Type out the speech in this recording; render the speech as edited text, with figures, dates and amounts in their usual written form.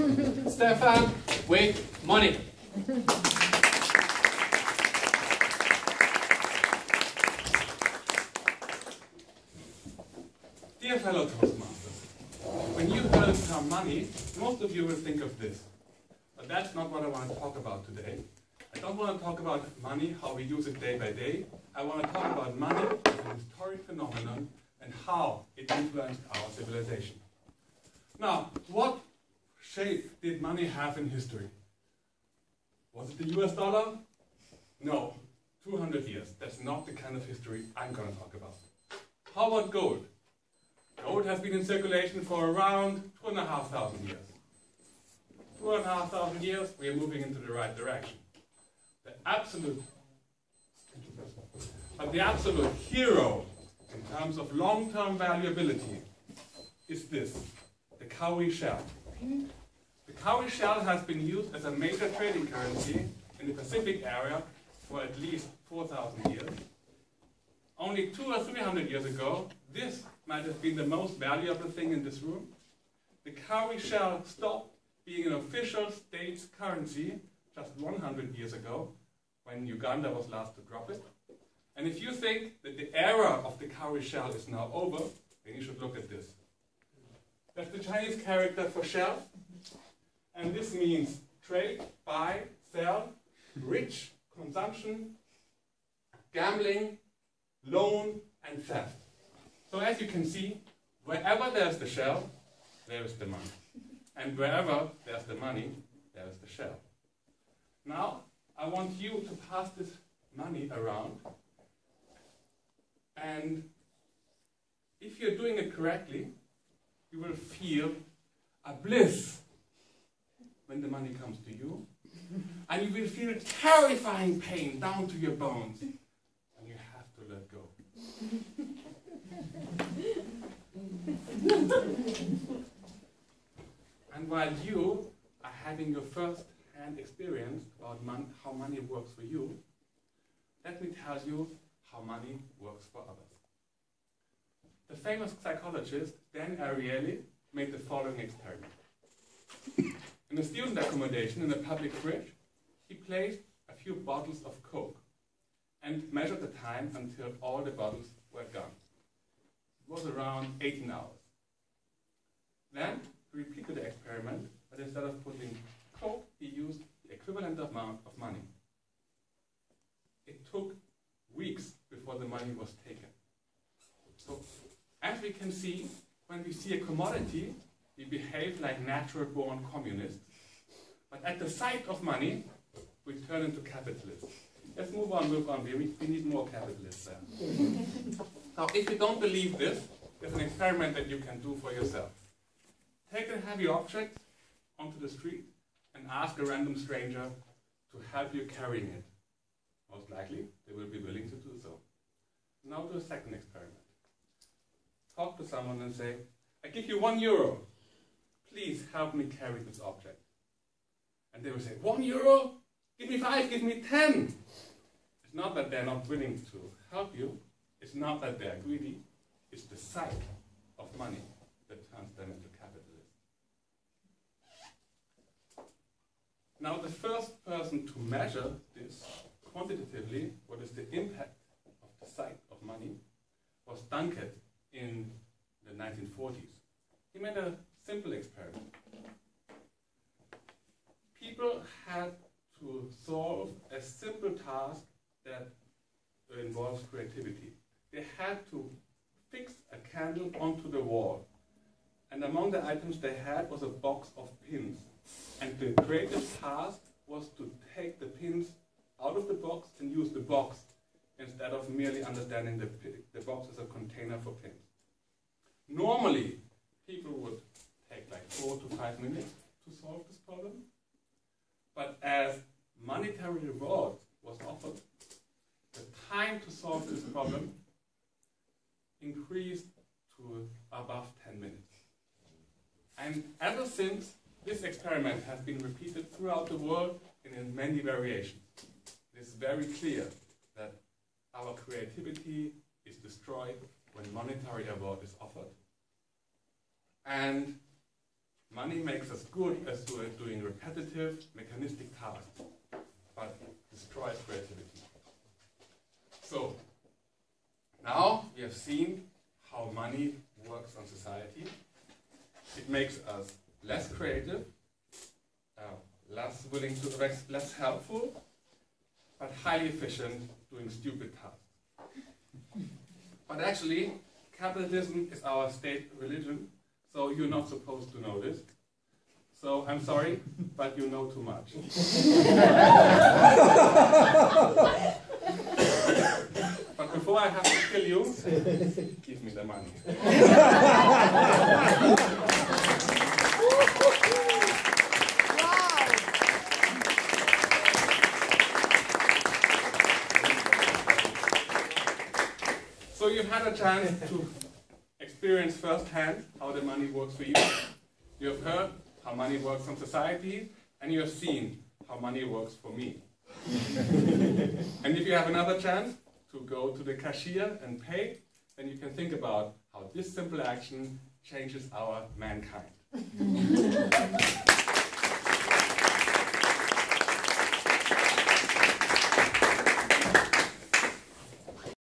Stefan with money. Dear fellow Toastmasters, when you heard the term money, most of you will think of this. But that's not what I want to talk about today. I don't want to talk about money, how we use it day by day. I want to talk about money as a historic phenomenon and how it influenced our civilization. Now, what shape did money have in history? Was it the US dollar? No. 200 years. That's not the kind of history I'm going to talk about. How about gold? Gold has been in circulation for around 2,500 years. 2,500 years, we are moving into the right direction. The absolute hero in terms of long-term valuability is this, the cowrie shell. The cowrie shell has been used as a major trading currency in the Pacific area for at least 4,000 years. Only 200 or 300 years ago, this might have been the most valuable thing in this room. The cowrie shell stopped being an official state currency just 100 years ago, when Uganda was last to drop it. And if you think that the era of the cowrie shell is now over, then you should look at this. That's the Chinese character for shell, and this means trade, buy, sell, rich, consumption, gambling, loan, and theft. So as you can see, wherever there's the shell, there is the money. And wherever there's the money, there is the shell. Now, I want you to pass this money around. And if you're doing it correctly, you will feel a bliss when the money comes to you. And you will feel terrifying pain down to your bones. And you have to let go. And while you are having your first-hand experience about how money works for you, let me tell you how money works for others. The famous psychologist Dan Ariely made the following experiment. In a student accommodation in a public fridge, he placed a few bottles of Coke and measured the time until all the bottles were gone. It was around 18 hours. Then he repeated the experiment, but instead of putting Coke, he used the equivalent amount of money. It took weeks before the money was taken. So, as we can see, when we see a commodity, we behave like natural-born communists. But at the sight of money, we turn into capitalists. Let's move on. We need more capitalists there. Now, if you don't believe this, there's an experiment that you can do for yourself. Take a heavy object onto the street and ask a random stranger to help you carrying it. Most likely, they will be willing to do so. Now do a second experiment. Talk to someone and say, I give you €1. Please help me carry this object. And they will say, €1? Give me 5, give me 10. It's not that they're not willing to help you. It's not that they're greedy. It's the sight of money that turns them into capitalists. Now, the first person to measure this quantitatively, what is the impact of the sight of money, was Dunkett in the 1940s. He made a simple experiment. People had to solve a simple task that involves creativity. They had to fix a candle onto the wall. And among the items they had was a box of pins. And the creative task was to take the pins out of the box and use the box instead of merely understanding the box as a container for pins. Normally, people would take like 4 to 5 minutes to solve this problem. But as monetary reward was offered, the time to solve this problem increased to above 10 minutes. And ever since, this experiment has been repeated throughout the world in many variations. It is very clear that our creativity is destroyed when monetary reward is offered. And money makes us good as doing repetitive, mechanistic tasks, but destroys creativity. So, now we have seen how money works on society. It makes us less creative, less willing to, less helpful, but highly efficient doing stupid tasks. But actually, capitalism is our state religion, so you're not supposed to know this. So I'm sorry, but you know too much. But before I have to kill you, give me the money. So you've had a chance to experience firsthand how the money works for you. You have heard how money works on society, and you have seen how money works for me. And if you have another chance to go to the cashier and pay, then you can think about how this simple action changes our mankind.